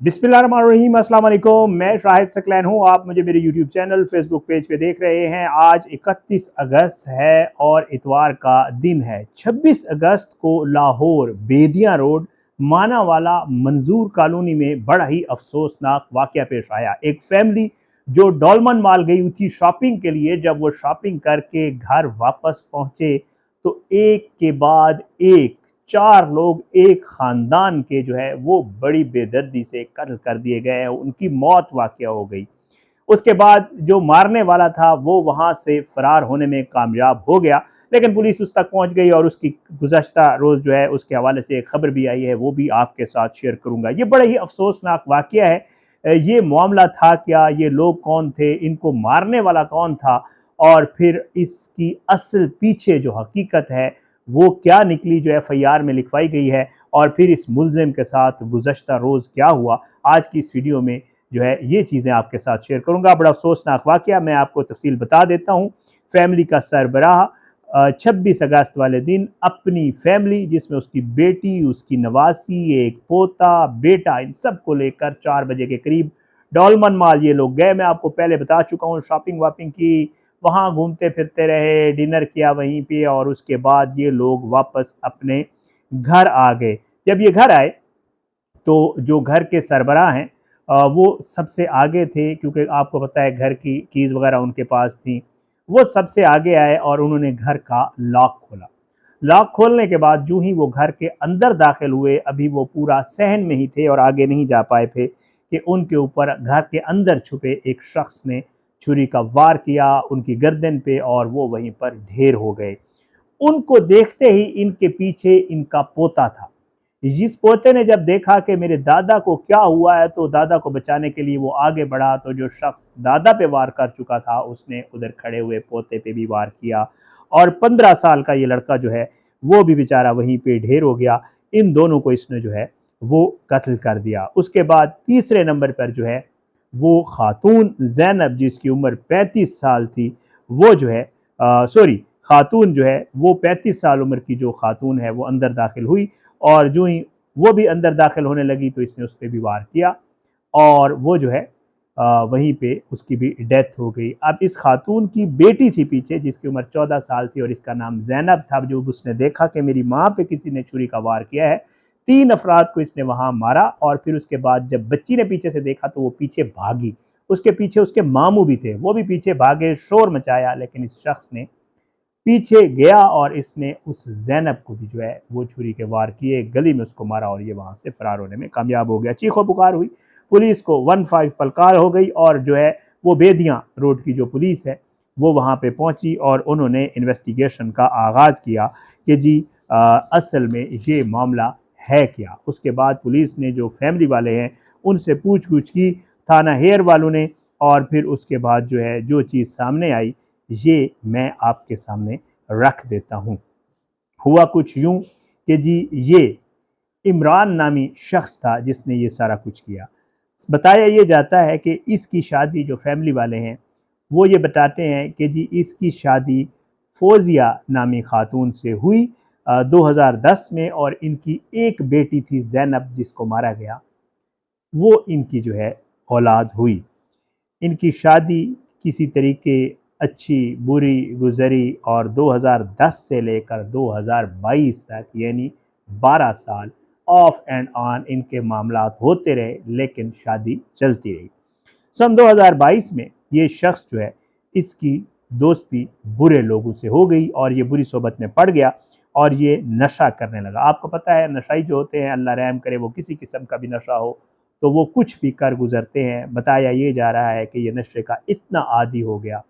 बिस्मिल्लाहिर्रहमानिर्रहीम, अस्सलाम वालेकुम। मैं शाहिद सकलैन हूँ। आप मुझे मेरे यूट्यूब चैनल, फेसबुक पेज पे देख रहे हैं। आज 31 अगस्त है और इतवार का दिन है। 26 अगस्त को लाहौर बेदिया रोड मानावाला मंजूर कॉलोनी में बड़ा ही अफसोसनाक वाक़या पेश आया। एक फैमिली जो डॉलमन मॉल गई हुई थी शॉपिंग के लिए, जब वो शॉपिंग करके घर वापस पहुंचे तो एक के बाद एक 4 लोग एक ख़ानदान के जो है वो बड़ी बेदर्दी से कत्ल कर दिए गए हैं। उनकी मौत वाक़या हो गई। उसके बाद जो मारने वाला था वो वहाँ से फ़रार होने में कामयाब हो गया, लेकिन पुलिस उस तक पहुँच गई और उसकी गुज़श्ता रोज़ जो है उसके हवाले से एक ख़बर भी आई है, वो भी आपके साथ शेयर करूँगा। ये बड़ा ही अफ़सोसनाक वाक़या है। ये मामला था क्या? ये लोग कौन थे? इनको मारने वाला कौन था? और फिर इसकी असल पीछे जो हकीकत है वो क्या निकली, जो एफआईआर में लिखवाई गई है, और फिर इस मुल्जिम के साथ गुज़श्ता रोज़ क्या हुआ, आज की इस वीडियो में जो है ये चीज़ें आपके साथ शेयर करूँगा। बड़ा अफसोसनाक वाक़या, मैं आपको तफ़सील बता देता हूँ। फैमिली का सरबराह 26 अगस्त वाले दिन अपनी फैमिली, जिसमें उसकी बेटी, उसकी नवासी, एक पोता, बेटा, इन सब को लेकर 4 बजे के करीब डॉलमन मॉल ये लोग गए। मैं आपको पहले बता चुका हूँ, शॉपिंग वापिंग की, वहाँ घूमते फिरते रहे, डिनर किया वहीं पे, और उसके बाद ये लोग वापस अपने घर आ गए। जब ये घर आए तो जो घर के सरबराह हैं वो सबसे आगे थे, क्योंकि आपको पता है घर की कीज़ वगैरह उनके पास थी। वो सबसे आगे आए और उन्होंने घर का लॉक खोला। लॉक खोलने के बाद जूँ ही वो घर के अंदर दाखिल हुए, अभी वो पूरा सहन में ही थे और आगे नहीं जा पाए थे कि उनके ऊपर घर के अंदर छुपे एक शख्स ने छुरी का वार किया उनकी गर्दन पे, और वो वहीं पर ढेर हो गए। उनको देखते ही इनके पीछे इनका पोता था। जिस पोते ने जब देखा कि मेरे दादा को क्या हुआ है, तो दादा को बचाने के लिए वो आगे बढ़ा, तो जो शख्स दादा पे वार कर चुका था उसने उधर खड़े हुए पोते पे भी वार किया, और 15 साल का ये लड़का जो है वो भी बेचारा वहीं पे ढेर हो गया। इन दोनों को इसने जो है वो कत्ल कर दिया। उसके बाद तीसरे नंबर पर जो है वो खातून ज़ैनब, जिसकी उम्र 35 साल थी, वो जो है सॉरी, खातून जो है वो 35 साल उम्र की जो खातून है वो अंदर दाखिल हुई, और जो ही वो भी अंदर दाखिल होने लगी तो इसने उस पर भी वार किया, और वो जो है वहीं पे उसकी भी डेथ हो गई। अब इस खातून की बेटी थी पीछे, जिसकी उम्र 14 साल थी और इसका नाम ज़ैनब था। जो उसने देखा कि मेरी माँ पे किसी ने छुरी का वार किया है, 3 अफराद को इसने वहाँ मारा, और फिर उसके बाद जब बच्ची ने पीछे से देखा तो वो पीछे भागी। उसके पीछे उसके मामू भी थे, वो भी पीछे भागे, शोर मचाया, लेकिन इस शख्स ने पीछे गया और इसने उस ज़ैनब को भी जो है वो छुरी के वार किए, गली में उसको मारा, और ये वहाँ से फ़रार होने में कामयाब हो गया। चीखो पुकार हुई, पुलिस को 15 पलकार हो गई, और जो है वो बेदियाँ रोड की जो पुलिस है वो वहाँ पे पहुँची और उन्होंने इन्वेस्टिगेशन का आगाज़ किया कि जी असल में ये मामला है क्या। उसके बाद पुलिस ने, जो फैमिली वाले हैं, उनसे पूछ-गछ की, थाना हेयर वालों ने, और फिर उसके बाद जो है जो चीज़ सामने आई ये मैं आपके सामने रख देता हूँ। हुआ कुछ यूँ कि जी ये इमरान नामी शख्स था जिसने ये सारा कुछ किया। बताया ये जाता है कि इसकी शादी, जो फैमिली वाले हैं वो ये बताते हैं कि जी इसकी शादी फ़ौज़िया नामी खातून से हुई 2010 में, और इनकी एक बेटी थी ज़ैनब जिसको मारा गया, वो इनकी जो है औलाद हुई। इनकी शादी किसी तरीके अच्छी बुरी गुज़री, और 2010 से लेकर 2022 तक, यानी 12 साल ऑफ एंड ऑन इनके मामलात होते रहे, लेकिन शादी चलती रही। सन 2022 में ये शख्स जो है इसकी दोस्ती बुरे लोगों से हो गई और ये बुरी सोबत में पड़ गया, और ये नशा करने लगा। आपको पता है नशाई जो होते हैं, अल्लाह रहम करे वो किसी किस्म का भी नशा हो तो वो कुछ भी कर गुजरते हैं। बताया ये जा रहा है कि ये नशे का इतना आदी हो गया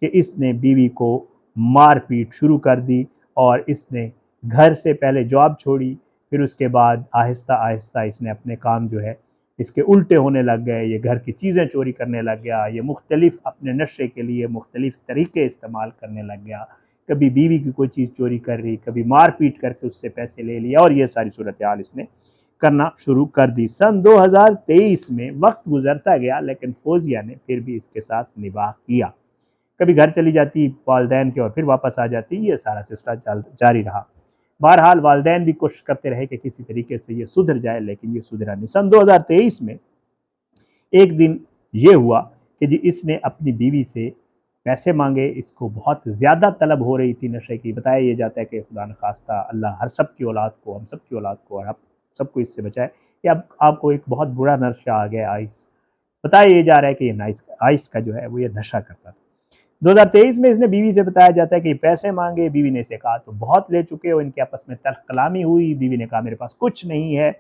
कि इसने बीवी को मारपीट शुरू कर दी, और इसने घर से पहले जॉब छोड़ी, फिर उसके बाद आहिस्ता आहिस्ता इसने अपने काम जो है इसके उल्टे होने लग गए। ये घर की चीज़ें चोरी करने लग गया, ये मुख्तलिफ अपने नशे के लिए मुख्तलिफ तरीके इस्तेमाल करने लग गया। कभी बीवी की कोई चीज़ चोरी कर रही, कभी मार पीट करके उससे पैसे ले लिया, और ये सारी सूरत हाल इसने करना शुरू कर दी। सन 2023 में वक्त गुजरता गया, लेकिन फ़ौज़िया ने फिर भी इसके साथ निभाह किया। कभी घर चली जाती वालदैन के और फिर वापस आ जाती, ये सारा सिलसिला जारी रहा। बहरहाल वालदैन भी कोशिश करते रहे कि किसी तरीके से ये सुधर जाए, लेकिन ये सुधरा नहीं। सन 2023 में एक दिन ये हुआ कि जी इसने अपनी बीवी से पैसे मांगे, इसको बहुत ज़्यादा तलब हो रही थी नशे की। बताया ये जाता है कि खुदा न खास्ता अल्लाह हर सब की औलाद को, हम सब की औलाद को और आप सबको इससे बचाए कि अब आपको एक बहुत बुरा नशा आ गया आइस। बताया ये जा रहा है कि ये नाइस आइस का जो है वो ये नशा करता था। 2023 में इसने बीवी से बताया जाता है कि पैसे मांगे, बीवी ने इसे कहा तो बहुत ले चुके हो, इनके आपस में तल्ख कलामी हुई, बीवी ने कहा मेरे पास कुछ नहीं है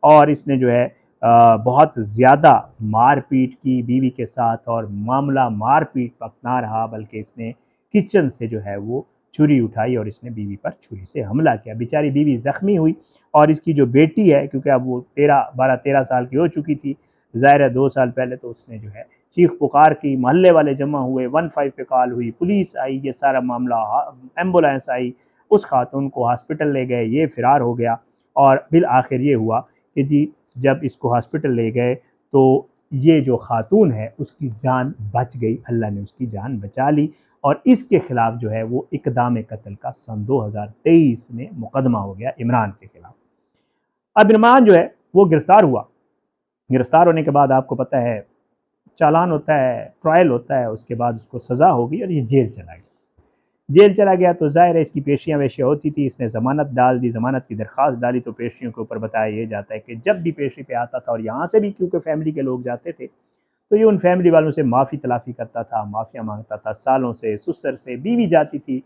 और इसने जो है बहुत ज़्यादा मारपीट की बीवी के साथ और मामला मारपीट तक ना रहा बल्कि इसने किचन से जो है वो छुरी उठाई और इसने बीवी पर छुरी से हमला किया। बेचारी बीवी ज़ख्मी हुई और इसकी जो बेटी है क्योंकि अब वो 12-13 साल की हो चुकी थी, ज़ाहिर है 2 साल पहले तो उसने जो है चीख पुकार की, मोहल्ले वाले जमा हुए, 15 पे कॉल हुई, पुलिस आई, ये सारा मामला एम्बुलेंस आई, उस खातून को हॉस्पिटल ले गए, ये फ़रार हो गया और फिर आखिर ये हुआ कि जी जब इसको हॉस्पिटल ले गए तो ये जो खातून है उसकी जान बच गई, अल्लाह ने उसकी जान बचा ली और इसके खिलाफ जो है वो इक़दाम कत्ल का सन 2023 में मुकदमा हो गया इमरान के खिलाफ। अब इमरान जो है वो गिरफ्तार हुआ। गिरफ्तार होने के बाद आपको पता है चालान होता है, ट्रायल होता है, उसके बाद उसको सज़ा होगी और ये जेल चला गया। जेल चला गया तो ज़ाहिर है इसकी पेशियाँ वेशियाँ होती थी, इसने ज़मानत डाल दी, ज़मानत की दरख्वास्त डाली तो पेशियों के ऊपर बताया ये जाता है कि जब भी पेशी पे आता था और यहाँ से भी क्योंकि फैमिली के लोग जाते थे, तो ये उन फैमिली वालों से माफ़ी तलाफ़ी करता था, माफ़िया माँगता था, सालों से, ससुर से, बीवी जाती थी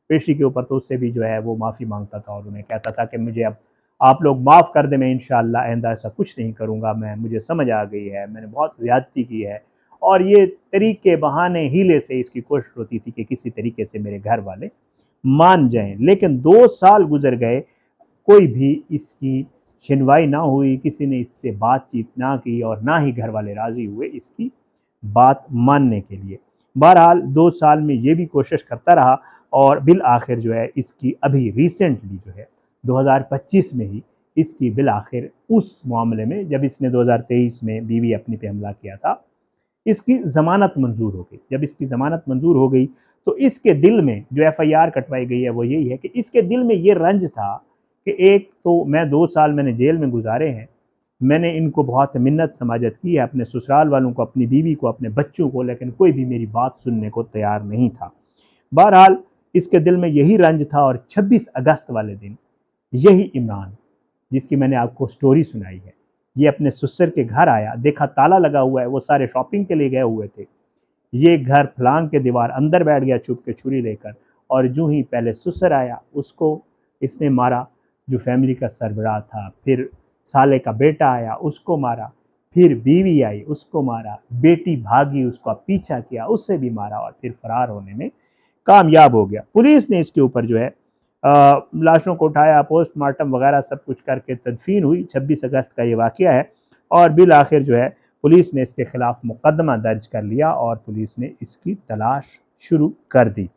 पेशी के ऊपर तो उससे भी जो है वो माफ़ी माँगता था और उन्हें कहता था कि मुझे अब आप लोग माफ़ कर दें, मैं इंशाअल्लाह आइंदा ऐसा कुछ नहीं करूँगा, मैं मुझे समझ आ गई है, मैंने बहुत ज़्यादती की है। और ये तरीके बहाने हीले से इसकी कोशिश होती थी कि किसी तरीके से मेरे घर वाले मान जाएँ। लेकिन 2 साल गुज़र गए, कोई भी इसकी सुनवाई ना हुई, किसी ने इससे बातचीत ना की और ना ही घर वाले राज़ी हुए इसकी बात मानने के लिए। बहरहाल 2 साल में ये भी कोशिश करता रहा और बिल आखिर जो है इसकी अभी रिसेंटली जो है 2025 में ही इसकी बिल आखिर उस मामले में जब इसने 2023 में बीवी अपनी पे हमला किया था, इसकी ज़मानत मंजूर हो गई। जब इसकी ज़मानत मंजूर हो गई तो इसके दिल में जो एफआईआर कटवाई गई है वो यही है कि इसके दिल में ये रंज था कि एक तो मैं 2 साल मैंने जेल में गुजारे हैं, मैंने इनको बहुत मिन्नत समाजत की है अपने ससुराल वालों को, अपनी बीवी को, अपने बच्चों को, लेकिन कोई भी मेरी बात सुनने को तैयार नहीं था। बहरहाल इसके दिल में यही रंज था और 26 अगस्त वाले दिन यही इमरान जिसकी मैंने आपको स्टोरी सुनाई है, ये अपने ससुर के घर आया, देखा ताला लगा हुआ है, वो सारे शॉपिंग के लिए गए हुए थे। ये घर फलांग के दीवार अंदर बैठ गया छुप के छुरी लेकर और जो ही पहले ससुर आया उसको इसने मारा, जो फैमिली का सरबराह था, फिर साले का बेटा आया उसको मारा, फिर बीवी आई उसको मारा, बेटी भागी उसका पीछा किया उससे भी मारा और फिर फरार होने में कामयाब हो गया। पुलिस ने इसके ऊपर जो है लाशों को उठाया, पोस्टमार्टम वगैरह सब कुछ करके तदफीन हुई। 26 अगस्त का ये वाक़या है और बिल आखिर जो है पुलिस ने इसके खिलाफ मुकदमा दर्ज कर लिया और पुलिस ने इसकी तलाश शुरू कर दी।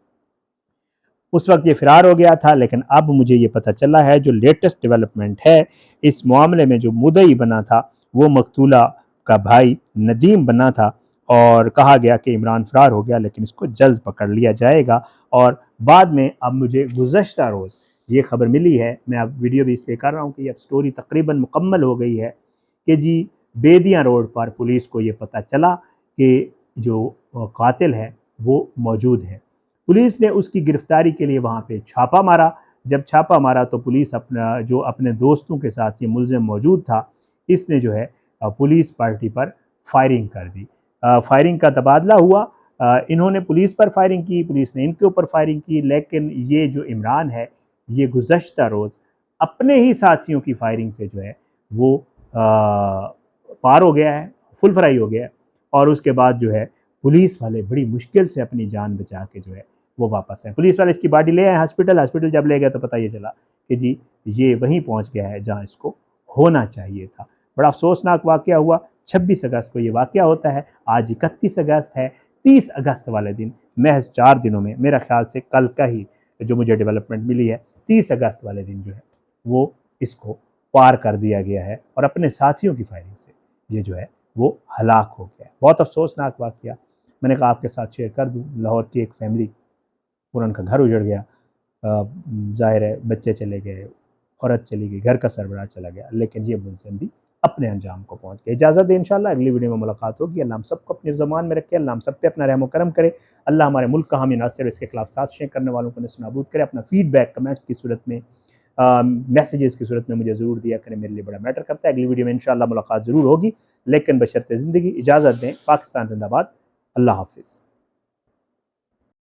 उस वक्त ये फरार हो गया था, लेकिन अब मुझे ये पता चला है जो लेटेस्ट डेवलपमेंट है इस मामले में, जो मुद्दई बना था वो मकतूला का भाई नदीम बना था और कहा गया कि इमरान फरार हो गया लेकिन इसको जल्द पकड़ लिया जाएगा। और बाद में अब मुझे गुज़श्ता रोज़ ये खबर मिली है, मैं अब वीडियो भी इसलिए कर रहा हूँ कि अब स्टोरी तकरीबन मुकम्मल हो गई है कि जी बेदिया रोड पर पुलिस को ये पता चला कि जो कातिल है वो मौजूद है। पुलिस ने उसकी गिरफ्तारी के लिए वहाँ पे छापा मारा। जब छापा मारा तो पुलिस अपना जो अपने दोस्तों के साथ ये मुलज़िम मौजूद था, इसने जो है पुलिस पार्टी पर फायरिंग कर दी। फायरिंग का तबादला हुआ, इन्होंने पुलिस पर फायरिंग की, पुलिस ने इनके ऊपर फायरिंग की, लेकिन ये जो इमरान है ये गुज़श्ता रोज़ अपने ही साथियों की फायरिंग से जो है वो पार हो गया है, फुल फ्राई हो गया है और उसके बाद जो है पुलिस वाले बड़ी मुश्किल से अपनी जान बचा के जो है वो वापस आए। पुलिस वाले इसकी बॉडी ले आए हॉस्पिटल, हॉस्पिटल जब ले गए तो पता ये चला कि जी ये वहीं पहुंच गया है जहां इसको होना चाहिए था। बड़ा अफसोसनाक वाक़या हुआ। 26 अगस्त को ये वाक़या होता है, आज 31 अगस्त है। 30 अगस्त वाले दिन महज 4 दिनों में, मेरा ख्याल से कल का ही जो मुझे डेवलपमेंट मिली है, 30 अगस्त वाले दिन जो है वो इसको पार कर दिया गया है और अपने साथियों की फायरिंग से ये जो है वो हलाक हो गया है। बहुत अफसोसनाक वाक़या, मैंने कहा आपके साथ शेयर कर दूँ। लाहौर की एक फैमिली, पूरा उनका घर उजड़ गया, ज़ाहिर है बच्चे चले गए, औरत चली गई, घर का सरबराह चला गया, लेकिन ये मुलज़िम भी अपने अंजाम को पहुँच गए। इजाज़त दें, इंशाअल्लाह अगली वीडियो में मुलाकात होगी। अल्लाह हम सबको अपनी ज़बान में रखे, अल्लाह हम सब पे अपना रहम व करम करे। अल्लाह हमारे मुल्क का हामी नासिर, इसके खिलाफ साज़िशें करने वालों को नेस्तनाबूद करे। अपना फीडबैक कमेंट्स की सूरत में, मैसेजेस की सूरत में मुझे ज़रूर दिया करें, मेरे लिए बड़ा मैटर करता है। अगली वीडियो में इंशाअल्लाह मुलाकात ज़रूर होगी, लेकिन बशर्ते ज़िंदगी। इजाज़त दें। पाकिस्तान ज़िंदाबाद। अल्लाह हाफ़िज़।